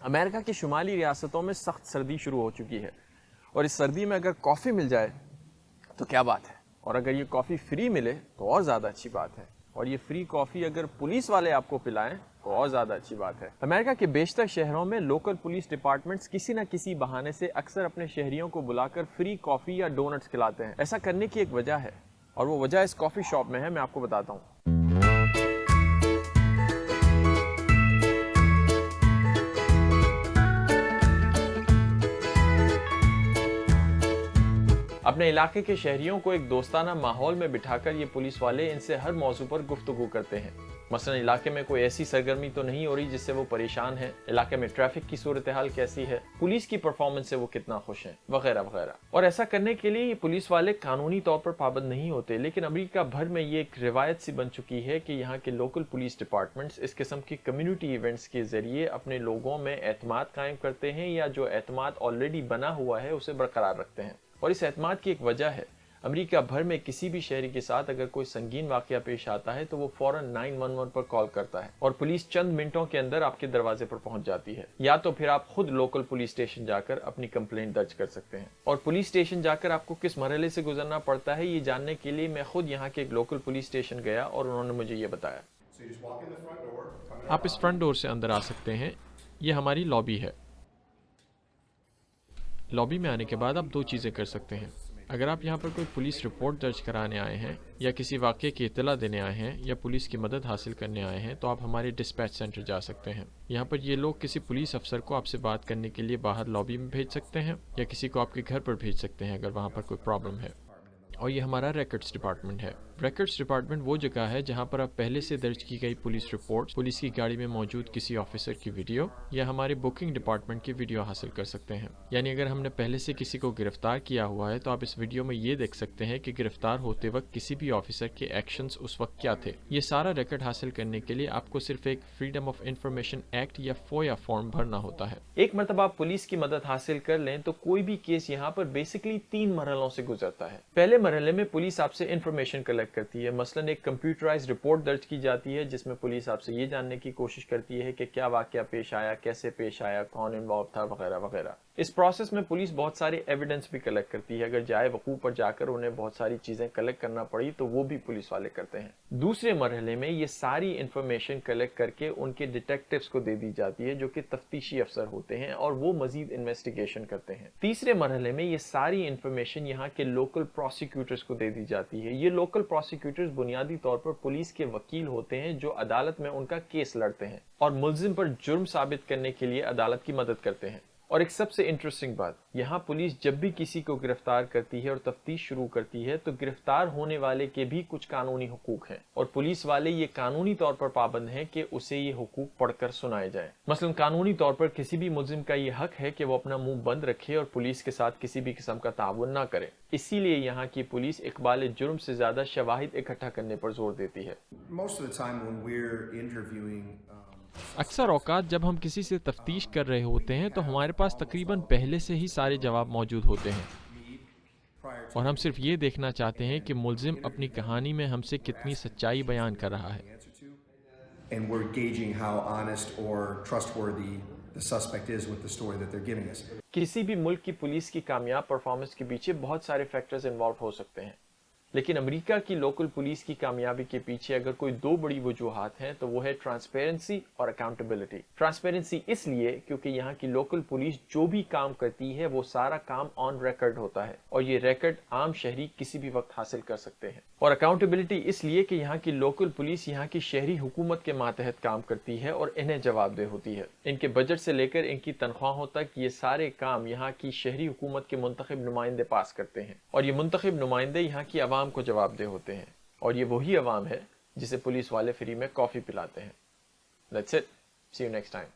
امریکہ کی شمالی ریاستوں میں سخت سردی شروع ہو چکی ہے، اور اس سردی میں اگر کافی مل جائے تو کیا بات ہے، اور اگر یہ کافی فری ملے تو اور زیادہ اچھی بات ہے، اور یہ فری کافی اگر پولیس والے آپ کو پلائیں تو اور زیادہ اچھی بات ہے۔ امریکہ کے بیشتر شہروں میں لوکل پولیس ڈپارٹمنٹس کسی نہ کسی بہانے سے اکثر اپنے شہریوں کو بلا کر فری کافی یا ڈونٹس کھلاتے ہیں۔ ایسا کرنے کی ایک وجہ ہے، اور وہ وجہ اس کافی شاپ میں ہے، میں آپ کو بتاتا ہوں۔ اپنے علاقے کے شہریوں کو ایک دوستانہ ماحول میں بٹھا کر یہ پولیس والے ان سے ہر موضوع پر گفتگو کرتے ہیں۔ مثلا علاقے میں کوئی ایسی سرگرمی تو نہیں ہو رہی جس سے وہ پریشان ہیں، علاقے میں ٹریفک کی صورتحال کیسی ہے، پولیس کی پرفارمنس سے وہ کتنا خوش ہیں، وغیرہ وغیرہ۔ اور ایسا کرنے کے لیے یہ پولیس والے قانونی طور پر پابند نہیں ہوتے، لیکن امریکہ بھر میں یہ ایک روایت سی بن چکی ہے کہ یہاں کے لوکل پولیس ڈپارٹمنٹس اس قسم کی کمیونٹی ایونٹس کے ذریعے اپنے لوگوں میں اعتماد قائم کرتے ہیں، یا جو اعتماد آلریڈی بنا ہوا ہے اسے برقرار رکھتے ہیں۔ اور اس اعتماد کی ایک وجہ ہے، امریکہ بھر میں کسی بھی شہری کے ساتھ اگر کوئی سنگین واقعہ پیش آتا ہے تو وہ فوراً 911 پر کال کرتا ہے، اور پولیس چند منٹوں کے اندر آپ کے دروازے پر پہنچ جاتی ہے۔ یا تو پھر آپ خود لوکل پولیس اسٹیشن جا کر اپنی کمپلینٹ درج کر سکتے ہیں۔ اور پولیس اسٹیشن جا کر آپ کو کس مرحلے سے گزرنا پڑتا ہے یہ جاننے کے لیے میں خود یہاں کے ایک لوکل پولیس اسٹیشن گیا، اور انہوں نے مجھے یہ بتایا۔ آپ اس فرنٹ ڈور سے اندر آ سکتے ہیں، یہ ہماری لابی ہے۔ لابی میں آنے کے بعد آپ دو چیزیں کر سکتے ہیں۔ اگر آپ یہاں پر کوئی پولیس رپورٹ درج کرانے آئے ہیں، یا کسی واقعے کی اطلاع دینے آئے ہیں، یا پولیس کی مدد حاصل کرنے آئے ہیں، تو آپ ہمارے ڈسپیچ سینٹر جا سکتے ہیں۔ یہاں پر یہ لوگ کسی پولیس افسر کو آپ سے بات کرنے کے لیے باہر لابی میں بھیج سکتے ہیں، یا کسی کو آپ کے گھر پر بھیج سکتے ہیں اگر وہاں پر کوئی پرابلم ہے۔ اور یہ ہمارا ریکارڈز ڈپارٹمنٹ ہے۔ ریکارڈز ڈپارٹمنٹ وہ جگہ ہے جہاں پر آپ پہلے سے درج کی گئی پولیس رپورٹ، پولیس کی گاڑی میں موجود کسی آفیسر کی ویڈیو، یا ہمارے بکنگ ڈپارٹمنٹ کی ویڈیو حاصل کر سکتے ہیں۔ یعنی اگر ہم نے پہلے سے کسی کو گرفتار کیا ہوا ہے تو آپ اس ویڈیو میں یہ دیکھ سکتے ہیں کہ گرفتار ہوتے وقت کسی بھی آفیسر کے ایکشنز اس وقت کیا تھے۔ یہ سارا ریکارڈ حاصل کرنے کے لیے آپ کو صرف ایک فریڈم آف انفارمیشن ایکٹ یا فویا فارم بھرنا ہوتا ہے۔ ایک مرتبہ آپ پولیس کی مدد حاصل کر لیں تو کوئی بھی کیس یہاں پر بیسکلی 3 مرحلوں سے گزرتا ہے۔ پہلے مرحلے میں پولیس آپ سے انفارمیشن کلیکٹ کرتی ہے، مثلا ایک کمپیوٹرائز رپورٹ درج کی جاتی ہے جس میں پولیس آپ سے یہ جاننے کی کوشش کرتی ہے کہ کیا واقعہ پیش آیا، کیسے پیش آیا، کون انوالو تھا، وغیرہ وغیرہ۔ اس پروسیس میں پولیس بہت سارے ایویڈنس بھی کلیکٹ کرتی ہے، اگر جائے وقوع پر جا کر انہیں بہت ساری چیزیں کلیکٹ کرنا پڑی تو وہ بھی پولیس والے کرتے ہیں۔ دوسرے مرحلے میں یہ ساری انفارمیشن کلیکٹ کر کے ان کے ڈیٹیکٹیوز کو دے دی جاتی ہے جو کہ تفتیشی افسر ہوتے ہیں، اور وہ مزید انویسٹیگیشن کرتے ہیں۔ تیسرے مرحلے میں یہ ساری انفارمیشن یہاں کے لوکل پروسیکیوٹرز کو دے دی جاتی ہے۔ یہ لوکل پروسیکیوٹرز بنیادی طور پر پولیس کے وکیل ہوتے ہیں جو عدالت میں ان کا کیس لڑتے ہیں، اور ملزم پر جرم ثابت کرنے کے لیے عدالت کی مدد کرتے ہیں۔ اور ایک سب سے انٹرسٹنگ بات، یہاں پولیس جب بھی کسی کو گرفتار کرتی ہے اور تفتیش شروع کرتی ہے تو گرفتار ہونے والے کے بھی کچھ قانونی حقوق ہیں، اور پولیس والے یہ قانونی طور پر پابند ہیں کہ اسے یہ حقوق پڑھ کر سنائے جائیں۔ مثلا قانونی طور پر کسی بھی ملزم کا یہ حق ہے کہ وہ اپنا منہ بند رکھے اور پولیس کے ساتھ کسی بھی قسم کا تعاون نہ کرے۔ اسی لیے یہاں کی پولیس اقبال جرم سے زیادہ شواہد اکٹھا کرنے پر زور دیتی ہے۔ اکثر اوقات جب ہم کسی سے تفتیش کر رہے ہوتے ہیں تو ہمارے پاس تقریباً پہلے سے ہی سارے جواب موجود ہوتے ہیں، اور ہم صرف یہ دیکھنا چاہتے ہیں کہ ملزم اپنی کہانی میں ہم سے کتنی سچائی بیان کر رہا ہے۔ کسی بھی ملک کی پولیس کی کامیاب پرفارمنس کے پیچھے بہت سارے فیکٹرز انوالو ہو سکتے ہیں، لیکن امریکہ کی لوکل پولیس کی کامیابی کے پیچھے اگر کوئی 2 بڑی وجوہات ہیں تو وہ ہے ٹرانسپیرنسی اور اکاؤنٹیبلٹی۔ ٹرانسپیرنسی اس لیے کیونکہ یہاں کی لوکل پولیس جو بھی کام کرتی ہے وہ سارا کام آن ریکارڈ ہوتا ہے، اور یہ ریکارڈ عام شہری کسی بھی وقت حاصل کر سکتے ہیں۔ اور اکاؤنٹیبلٹی اس لیے کہ یہاں کی لوکل پولیس یہاں کی شہری حکومت کے ماتحت کام کرتی ہے اور انہیں جواب دہ ہوتی ہے۔ ان کے بجٹ سے لے کر ان کی تنخواہوں تک یہ سارے کام یہاں کی شہری حکومت کے منتخب نمائندے پاس کرتے ہیں، اور یہ منتخب نمائندے یہاں کی عوام کو جواب دہ ہوتے ہیں، اور یہ وہی عوام ہے جسے پولیس والے فری میں کافی پلاتے ہیں۔ That's it. See you next time.